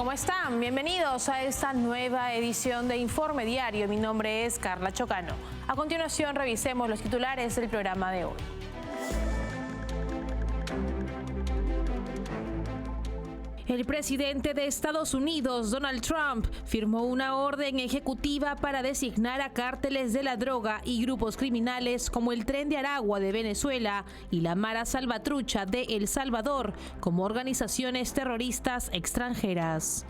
¿Cómo están? Bienvenidos a esta nueva edición de Informe Diario. Mi nombre es Carla Chocano. A continuación, revisemos los titulares del programa de hoy. El presidente de Estados Unidos, Donald Trump, firmó una orden ejecutiva para designar a cárteles de la droga y grupos criminales como el Tren de Aragua de Venezuela y la Mara Salvatrucha de El Salvador como organizaciones terroristas extranjeras.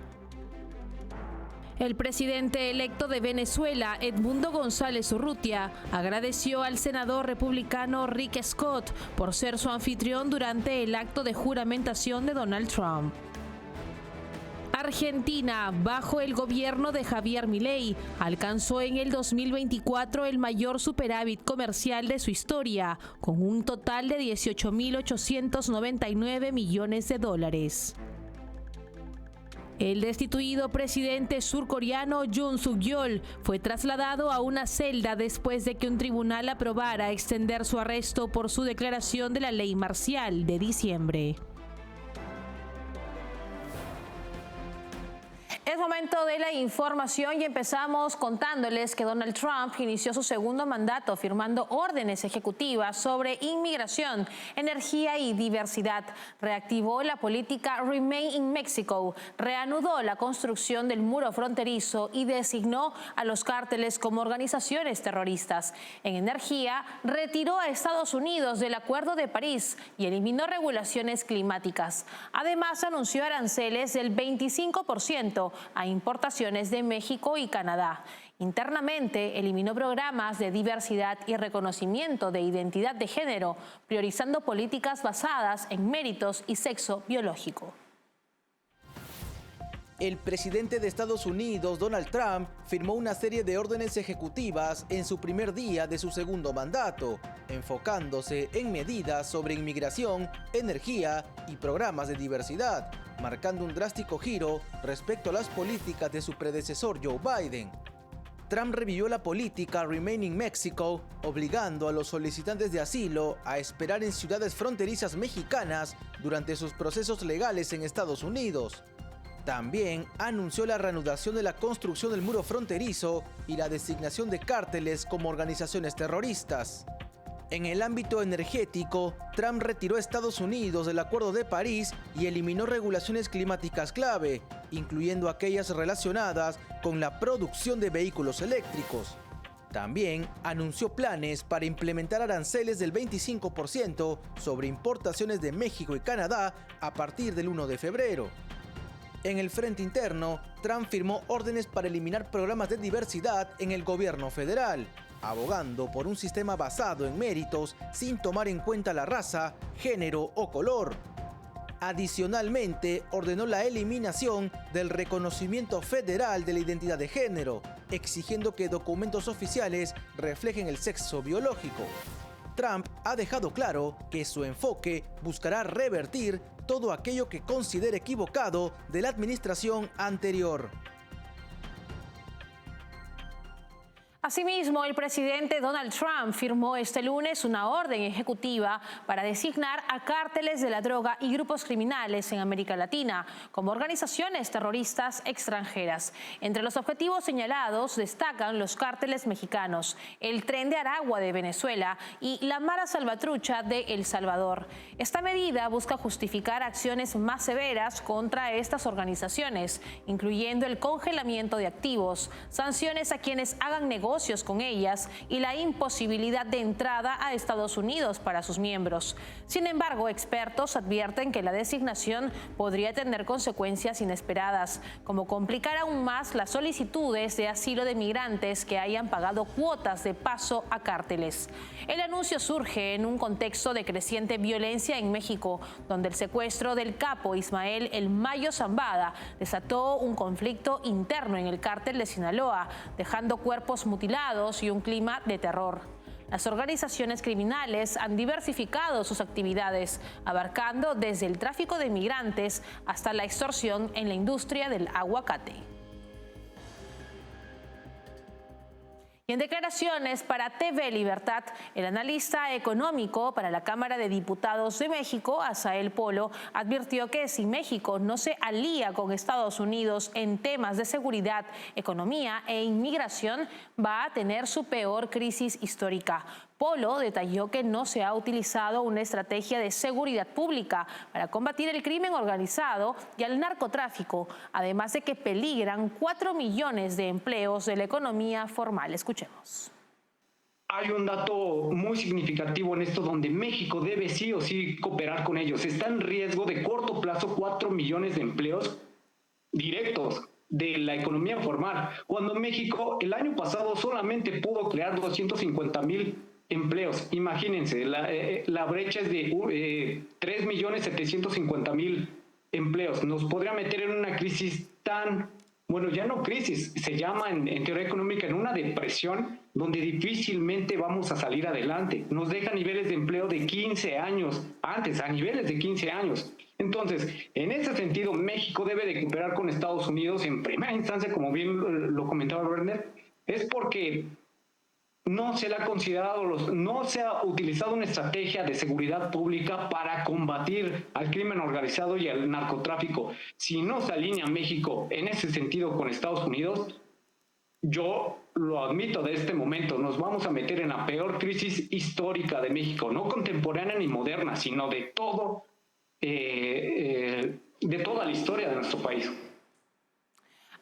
El presidente electo de Venezuela, Edmundo González Urrutia, agradeció al senador republicano Rick Scott por ser su anfitrión durante el acto de juramentación de Donald Trump. Argentina, bajo el gobierno de Javier Milei, alcanzó en el 2024 el mayor superávit comercial de su historia, con un total de 18.899 millones de dólares. El destituido presidente surcoreano Yoon Suk-yeol fue trasladado a una celda después de que un tribunal aprobara extender su arresto por su declaración de la ley marcial de diciembre. Es momento de la información y empezamos contándoles que Donald Trump inició su segundo mandato firmando órdenes ejecutivas sobre inmigración, energía y diversidad. Reactivó la política Remain in Mexico, reanudó la construcción del muro fronterizo y designó a los cárteles como organizaciones terroristas. En energía, retiró a Estados Unidos del Acuerdo de París y eliminó regulaciones climáticas. Además, anunció aranceles del 25% a importaciones de México y Canadá. Internamente, eliminó programas de diversidad y reconocimiento de identidad de género, priorizando políticas basadas en méritos y sexo biológico. El presidente de Estados Unidos, Donald Trump, firmó una serie de órdenes ejecutivas en su primer día de su segundo mandato, enfocándose en medidas sobre inmigración, energía y programas de diversidad, marcando un drástico giro respecto a las políticas de su predecesor Joe Biden. Trump revivió la política Remain in Mexico, obligando a los solicitantes de asilo a esperar en ciudades fronterizas mexicanas durante sus procesos legales en Estados Unidos. También anunció la reanudación de la construcción del muro fronterizo y la designación de cárteles como organizaciones terroristas. En el ámbito energético, Trump retiró a Estados Unidos del Acuerdo de París y eliminó regulaciones climáticas clave, incluyendo aquellas relacionadas con la producción de vehículos eléctricos. También anunció planes para implementar aranceles del 25% sobre importaciones de México y Canadá a partir del 1 de febrero. En el frente interno, Trump firmó órdenes para eliminar programas de diversidad en el gobierno federal, abogando por un sistema basado en méritos sin tomar en cuenta la raza, género o color. Adicionalmente, ordenó la eliminación del reconocimiento federal de la identidad de género, exigiendo que documentos oficiales reflejen el sexo biológico. Trump ha dejado claro que su enfoque buscará revertir todo aquello que considere equivocado de la administración anterior. Asimismo, el presidente Donald Trump firmó este lunes una orden ejecutiva para designar a cárteles de la droga y grupos criminales en América Latina como organizaciones terroristas extranjeras. Entre los objetivos señalados destacan los cárteles mexicanos, el Tren de Aragua de Venezuela y la Mara Salvatrucha de El Salvador. Esta medida busca justificar acciones más severas contra estas organizaciones, incluyendo el congelamiento de activos, sanciones a quienes hagan negocios con ellas y la imposibilidad de entrada a Estados Unidos para sus miembros. Sin embargo, expertos advierten que la designación podría tener consecuencias inesperadas, como complicar aún más las solicitudes de asilo de migrantes que hayan pagado cuotas de paso a cárteles. El anuncio surge en un contexto de creciente violencia en México, donde el secuestro del capo Ismael El Mayo Zambada desató un conflicto interno en el cártel de Sinaloa, dejando cuerpos mutilados y un clima de terror. Las organizaciones criminales han diversificado sus actividades, abarcando desde el tráfico de migrantes hasta la extorsión en la industria del aguacate. Y en declaraciones para TV Libertad, el analista económico para la Cámara de Diputados de México, Asael Polo, advirtió que si México no se alía con Estados Unidos en temas de seguridad, economía e inmigración, va a tener su peor crisis histórica. Polo detalló que no se ha utilizado una estrategia de seguridad pública para combatir el crimen organizado y el narcotráfico, además de que peligran 4 millones de empleos de la economía formal. Escuchemos. Hay un dato muy significativo en esto donde México debe sí o sí cooperar con ellos. Está en riesgo de corto plazo 4 millones de empleos directos de la economía formal, cuando México el año pasado solamente pudo crear 250,000 empleos. Imagínense, la brecha es de 3.750.000 empleos. Nos podría meter en una crisis bueno, ya no crisis, se llama en teoría económica en una depresión donde difícilmente vamos a salir adelante. Nos deja niveles de empleo de 15 años antes, a niveles de 15 años. Entonces, en ese sentido, México debe de cooperar con Estados Unidos en primera instancia, como bien lo comentaba Werner, es porque no se le ha considerado, no se ha utilizado una estrategia de seguridad pública para combatir al crimen organizado y al narcotráfico. Si no se alinea México en ese sentido con Estados Unidos, yo lo admito de este momento, nos vamos a meter en la peor crisis histórica de México, no contemporánea ni moderna, sino de toda la historia de nuestro país.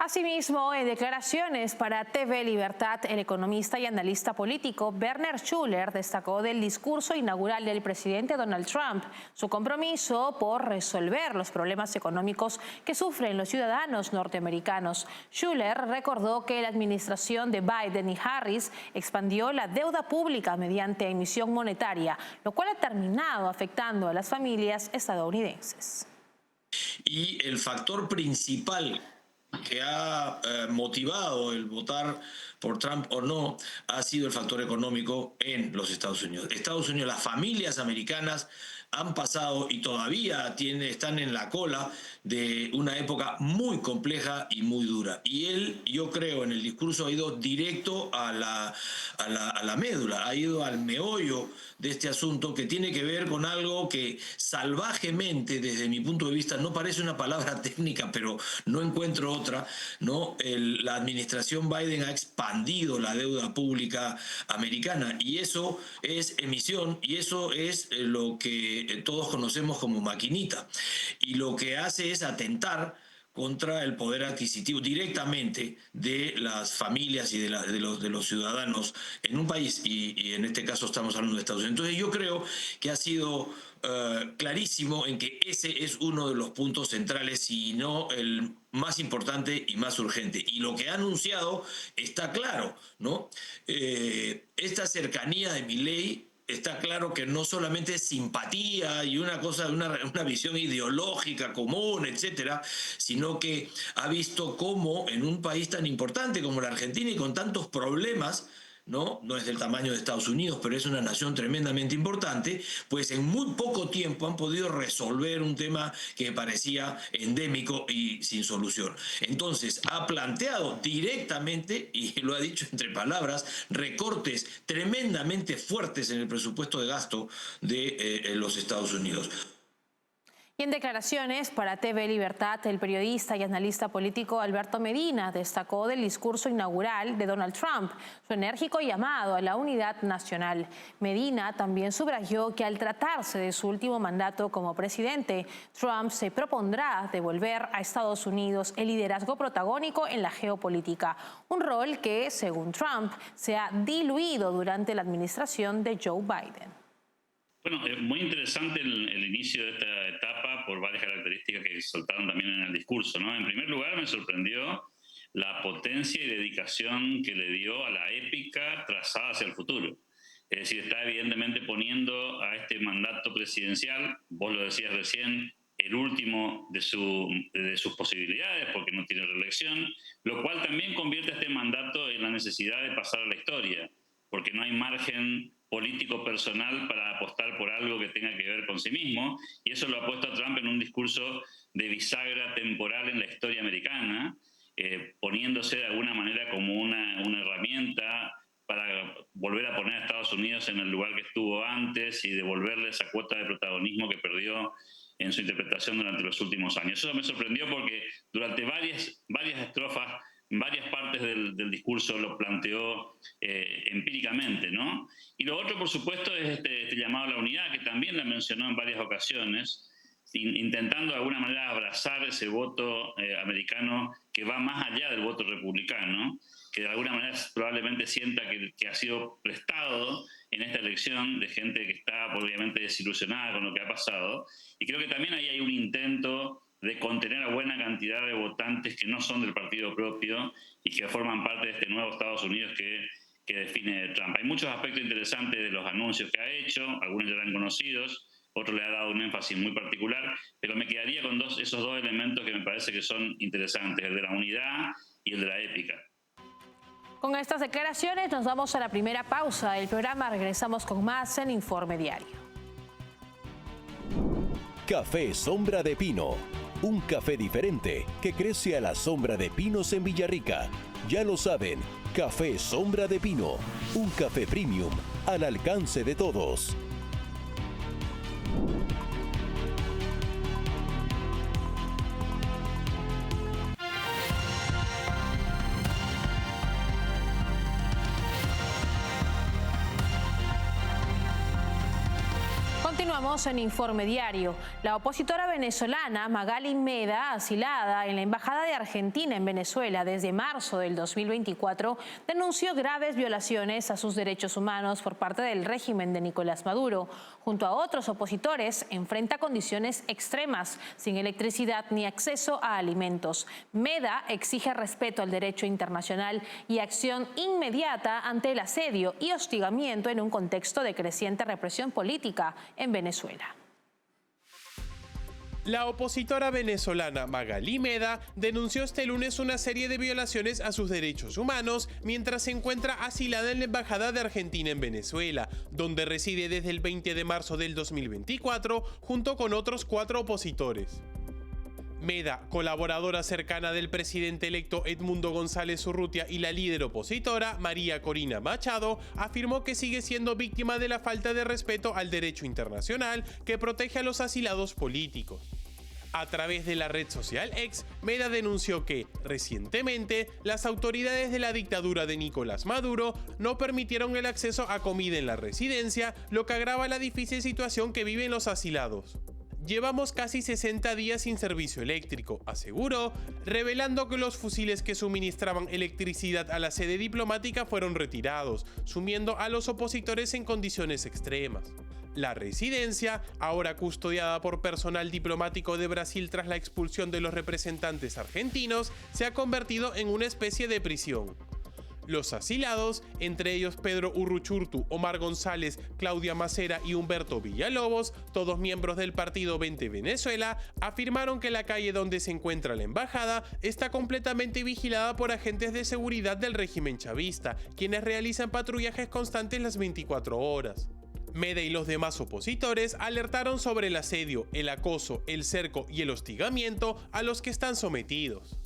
Asimismo, en declaraciones para TV Libertad, el economista y analista político Werner Schuller destacó del discurso inaugural del presidente Donald Trump su compromiso por resolver los problemas económicos que sufren los ciudadanos norteamericanos. Schuller recordó que la administración de Biden y Harris expandió la deuda pública mediante emisión monetaria, lo cual ha terminado afectando a las familias estadounidenses. Y el factor principal que ha motivado el votar por Trump o no ha sido el factor económico en los Estados Unidos. Estados Unidos, las familias americanas han pasado y todavía están en la cola de una época muy compleja y muy dura. Y él, yo creo, en el discurso ha ido directo a la médula, ha ido al meollo de este asunto, que tiene que ver con algo que salvajemente, desde mi punto de vista, no parece una palabra técnica, pero no encuentro otra, ¿no? La administración Biden ha expandido la deuda pública americana, y eso es emisión, y eso es lo que todos conocemos como maquinita, y lo que hace es atentar contra el poder adquisitivo directamente de las familias y de los ciudadanos en un país, y en este caso estamos hablando de Estados Unidos. Entonces yo creo que ha sido clarísimo en que ese es uno de los puntos centrales, si no el más importante y más urgente. Y lo que ha anunciado está claro, ¿no? Esta cercanía de Milei, está claro que no solamente es simpatía y una visión ideológica común, etcétera, sino que ha visto cómo en un país tan importante como la Argentina y con tantos problemas, ¿no? No es del tamaño de Estados Unidos, pero es una nación tremendamente importante, pues en muy poco tiempo han podido resolver un tema que parecía endémico y sin solución. Entonces, ha planteado directamente, y lo ha dicho entre palabras, recortes tremendamente fuertes en el presupuesto de gasto de los Estados Unidos. Y en declaraciones para TV Libertad, el periodista y analista político Alberto Medina destacó del discurso inaugural de Donald Trump su enérgico llamado a la unidad nacional. Medina también subrayó que al tratarse de su último mandato como presidente, Trump se propondrá devolver a Estados Unidos el liderazgo protagónico en la geopolítica, un rol que, según Trump, se ha diluido durante la administración de Joe Biden. Bueno, es muy interesante el inicio de esta etapa por varias características que soltaron también en el discurso, ¿no? En primer lugar, me sorprendió la potencia y dedicación que le dio a la épica trazada hacia el futuro. Es decir, está evidentemente poniendo a este mandato presidencial, vos lo decías recién, el último de sus posibilidades, porque no tiene reelección, lo cual también convierte a este mandato en la necesidad de pasar a la historia, porque no hay margen político personal para apostar por algo que tenga que ver con sí mismo, y eso lo ha puesto a Trump en un discurso de bisagra temporal en la historia americana, poniéndose de alguna manera como una herramienta volver a poner a Estados Unidos en el lugar que estuvo antes y devolverle esa cuota de protagonismo que perdió en su interpretación durante los últimos años. Eso me sorprendió porque durante varias estrofas, varias partes del discurso lo planteó empíricamente, ¿no? Y lo otro, por supuesto, es este llamado a la unidad, que también la mencionó en varias ocasiones, intentando de alguna manera abrazar ese voto americano que va más allá del voto republicano, que de alguna manera probablemente sienta que ha sido prestado en esta elección de gente que está obviamente desilusionada con lo que ha pasado. Y creo que también ahí hay un intento de contener a buena cantidad de votantes que no son del partido propio y que forman parte de este nuevo Estados Unidos que define Trump. Hay muchos aspectos interesantes de los anuncios que ha hecho, algunos ya eran conocidos, otro le ha dado un énfasis muy particular, pero me quedaría con esos dos elementos que me parece que son interesantes, el de la unidad y el de la épica. Con estas declaraciones nos vamos a la primera pausa del programa. Regresamos con más en Informe Diario. Café Sombra de Pino. Un café diferente que crece a la sombra de pinos en Villarrica. Ya lo saben, Café Sombra de Pino. Un café premium al alcance de todos. Continuamos en Informe Diario. La opositora venezolana Magali Meda, asilada en la Embajada de Argentina en Venezuela desde marzo del 2024, denunció graves violaciones a sus derechos humanos por parte del régimen de Nicolás Maduro. Junto a otros opositores, enfrenta condiciones extremas, sin electricidad ni acceso a alimentos. Meda exige respeto al derecho internacional y acción inmediata ante el asedio y hostigamiento en un contexto de creciente represión política en Venezuela. La opositora venezolana Magali Meda denunció este lunes una serie de violaciones a sus derechos humanos mientras se encuentra asilada en la Embajada de Argentina en Venezuela, donde reside desde el 20 de marzo del 2024 junto con otros 4 opositores. Meda, colaboradora cercana del presidente electo Edmundo González Urrutia y la líder opositora María Corina Machado, afirmó que sigue siendo víctima de la falta de respeto al derecho internacional que protege a los asilados políticos. A través de la red social X, Meda denunció que, recientemente, las autoridades de la dictadura de Nicolás Maduro no permitieron el acceso a comida en la residencia, lo que agrava la difícil situación que viven los asilados. Llevamos casi 60 días sin servicio eléctrico, aseguró, revelando que los fusiles que suministraban electricidad a la sede diplomática fueron retirados, sumiendo a los opositores en condiciones extremas. La residencia, ahora custodiada por personal diplomático de Brasil tras la expulsión de los representantes argentinos, se ha convertido en una especie de prisión. Los asilados, entre ellos Pedro Urruchurtu, Omar González, Claudia Macera y Humberto Villalobos, todos miembros del partido 20 Venezuela, afirmaron que la calle donde se encuentra la embajada está completamente vigilada por agentes de seguridad del régimen chavista, quienes realizan patrullajes constantes las 24 horas. Meda y los demás opositores alertaron sobre el asedio, el acoso, el cerco y el hostigamiento a los que están sometidos.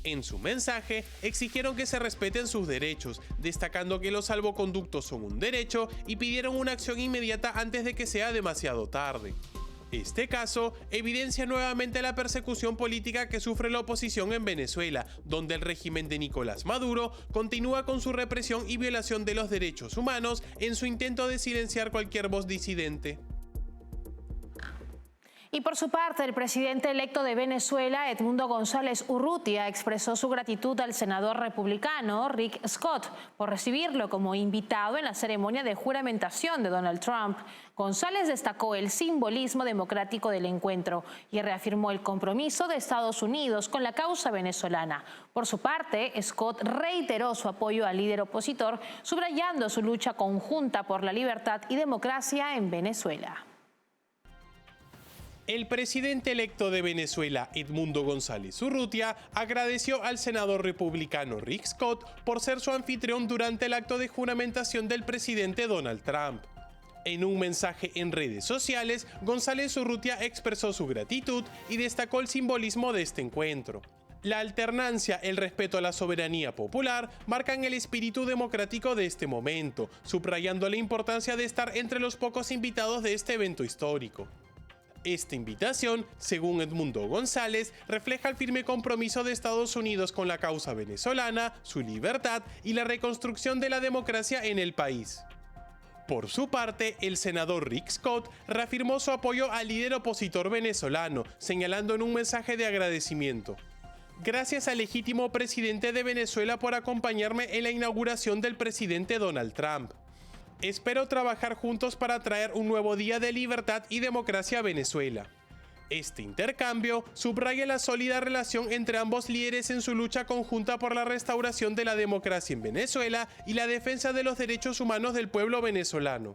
En su mensaje, exigieron que se respeten sus derechos, destacando que los salvoconductos son un derecho y pidieron una acción inmediata antes de que sea demasiado tarde. Este caso evidencia nuevamente la persecución política que sufre la oposición en Venezuela, donde el régimen de Nicolás Maduro continúa con su represión y violación de los derechos humanos en su intento de silenciar cualquier voz disidente. Y por su parte, el presidente electo de Venezuela, Edmundo González Urrutia, expresó su gratitud al senador republicano Rick Scott por recibirlo como invitado en la ceremonia de juramentación de Donald Trump. González destacó el simbolismo democrático del encuentro y reafirmó el compromiso de Estados Unidos con la causa venezolana. Por su parte, Scott reiteró su apoyo al líder opositor, subrayando su lucha conjunta por la libertad y democracia en Venezuela. El presidente electo de Venezuela, Edmundo González Urrutia, agradeció al senador republicano Rick Scott por ser su anfitrión durante el acto de juramentación del presidente Donald Trump. En un mensaje en redes sociales, González Urrutia expresó su gratitud y destacó el simbolismo de este encuentro. La alternancia, el respeto a la soberanía popular marcan el espíritu democrático de este momento, subrayando la importancia de estar entre los pocos invitados de este evento histórico. Esta invitación, según Edmundo González, refleja el firme compromiso de Estados Unidos con la causa venezolana, su libertad y la reconstrucción de la democracia en el país. Por su parte, el senador Rick Scott reafirmó su apoyo al líder opositor venezolano, señalando en un mensaje de agradecimiento: "Gracias al legítimo presidente de Venezuela por acompañarme en la inauguración del presidente Donald Trump. Espero trabajar juntos para traer un nuevo día de libertad y democracia a Venezuela". Este intercambio subraya la sólida relación entre ambos líderes en su lucha conjunta por la restauración de la democracia en Venezuela y la defensa de los derechos humanos del pueblo venezolano.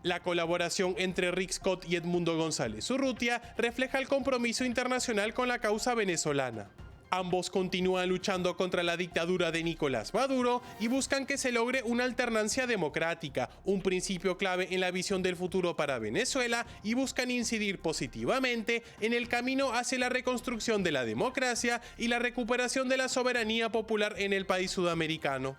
La colaboración entre Rick Scott y Edmundo González Urrutia refleja el compromiso internacional con la causa venezolana. Ambos continúan luchando contra la dictadura de Nicolás Maduro y buscan que se logre una alternancia democrática, un principio clave en la visión del futuro para Venezuela, y buscan incidir positivamente en el camino hacia la reconstrucción de la democracia y la recuperación de la soberanía popular en el país sudamericano.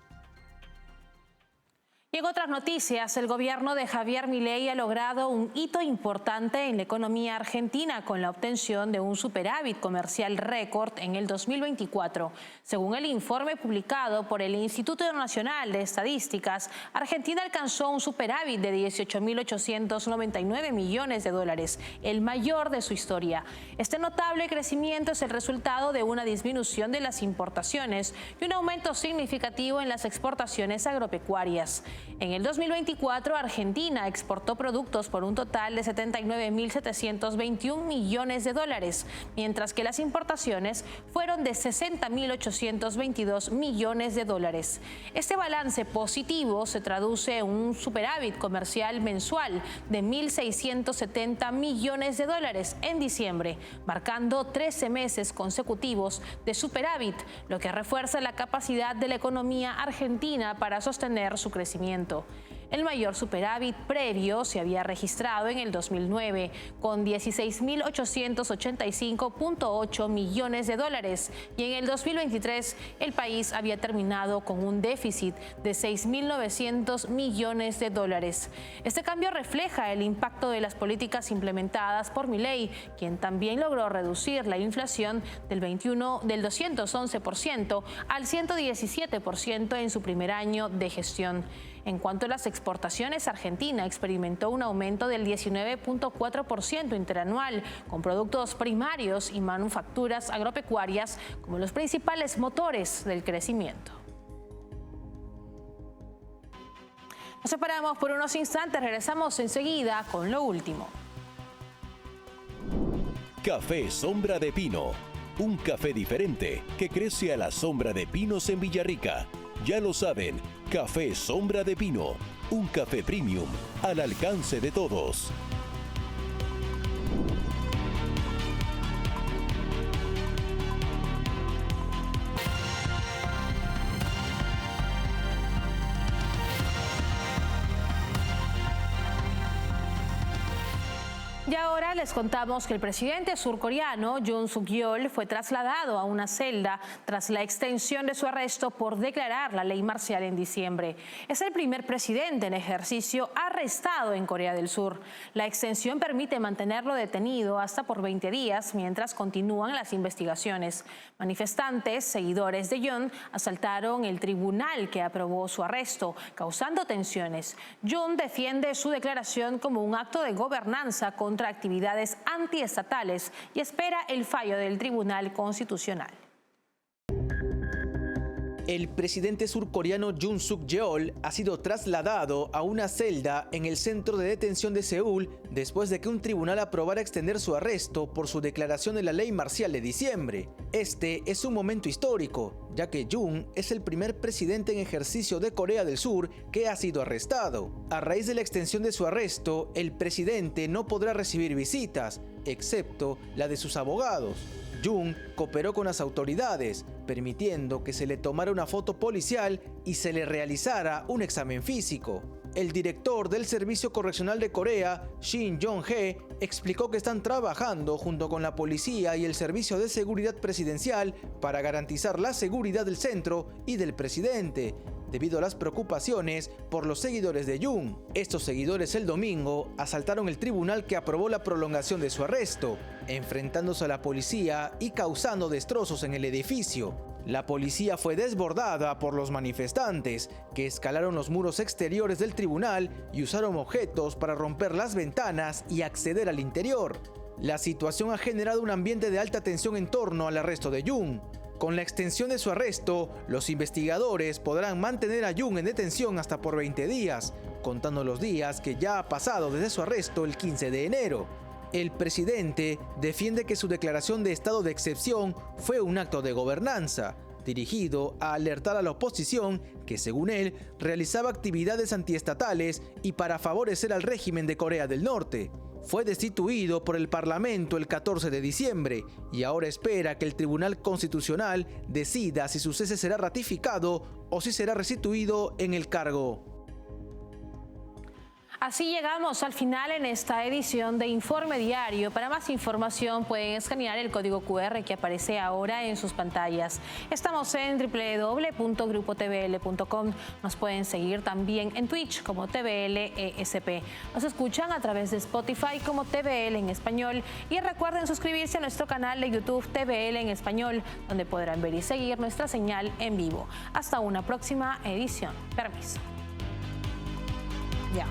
Y en otras noticias, el gobierno de Javier Milei ha logrado un hito importante en la economía argentina con la obtención de un superávit comercial récord en el 2024. Según el informe publicado por el Instituto Nacional de Estadísticas, Argentina alcanzó un superávit de 18.899 millones de dólares, el mayor de su historia. Este notable crecimiento es el resultado de una disminución de las importaciones y un aumento significativo en las exportaciones agropecuarias. En el 2024, Argentina exportó productos por un total de 79.721 millones de dólares, mientras que las importaciones fueron de 60.822 millones de dólares. Este balance positivo se traduce en un superávit comercial mensual de 1.670 millones de dólares en diciembre, marcando 13 meses consecutivos de superávit, lo que refuerza la capacidad de la economía argentina para sostener su crecimiento. El mayor superávit previo se había registrado en el 2009 con 16.885.8 millones de dólares y en el 2023 el país había terminado con un déficit de 6.900 millones de dólares. Este cambio refleja el impacto de las políticas implementadas por Milei, quien también logró reducir la inflación del 211% al 117% en su primer año de gestión. En cuanto a las exportaciones, Argentina experimentó un aumento del 19.4% interanual, con productos primarios y manufacturas agropecuarias como los principales motores del crecimiento. Nos separamos por unos instantes, regresamos enseguida con lo último. Café Sombra de Pino, un café diferente que crece a la sombra de pinos en Villarrica. Ya lo saben, Café Sombra de Pino, un café premium al alcance de todos. Y ahora les contamos que el presidente surcoreano Yoon Suk-yeol fue trasladado a una celda tras la extensión de su arresto por declarar la ley marcial en diciembre. Es el primer presidente en ejercicio arrestado en Corea del Sur. La extensión permite mantenerlo detenido hasta por 20 días mientras continúan las investigaciones. Manifestantes, seguidores de Yoon, asaltaron el tribunal que aprobó su arresto, causando tensiones. Yoon defiende su declaración como un acto de gobernanza contra actividades antiestatales y espera el fallo del Tribunal Constitucional. El presidente surcoreano Yoon Suk-yeol ha sido trasladado a una celda en el centro de detención de Seúl después de que un tribunal aprobara extender su arresto por su declaración de la ley marcial de diciembre. Este es un momento histórico, ya que Yoon es el primer presidente en ejercicio de Corea del Sur que ha sido arrestado. A raíz de la extensión de su arresto, el presidente no podrá recibir visitas, excepto la de sus abogados. Yoon cooperó con las autoridades, permitiendo que se le tomara una foto policial y se le realizara un examen físico. El director del Servicio Correccional de Corea, Shin Jong-hee, explicó que están trabajando junto con la policía y el Servicio de Seguridad Presidencial para garantizar la seguridad del centro y del presidente, debido a las preocupaciones por los seguidores de Yoon. Estos seguidores el domingo asaltaron el tribunal que aprobó la prolongación de su arresto, enfrentándose a la policía y causando destrozos en el edificio. La policía fue desbordada por los manifestantes, que escalaron los muros exteriores del tribunal y usaron objetos para romper las ventanas y acceder al interior. La situación ha generado un ambiente de alta tensión en torno al arresto de Yoon. Con la extensión de su arresto, los investigadores podrán mantener a Yoon en detención hasta por 20 días, contando los días que ya ha pasado desde su arresto el 15 de enero. El presidente defiende que su declaración de estado de excepción fue un acto de gobernanza, dirigido a alertar a la oposición que, según él, realizaba actividades antiestatales y para favorecer al régimen de Corea del Norte. Fue destituido por el Parlamento el 14 de diciembre y ahora espera que el Tribunal Constitucional decida si su cese será ratificado o si será restituido en el cargo. Así llegamos al final en esta edición de Informe Diario. Para más información pueden escanear el código QR que aparece ahora en sus pantallas. Estamos en www.grupotvl.com. Nos pueden seguir también en Twitch como TVLESP. Nos escuchan a través de Spotify como TVL en español. Y recuerden suscribirse a nuestro canal de YouTube TVL en español, donde podrán ver y seguir nuestra señal en vivo. Hasta una próxima edición. Permiso. Ya.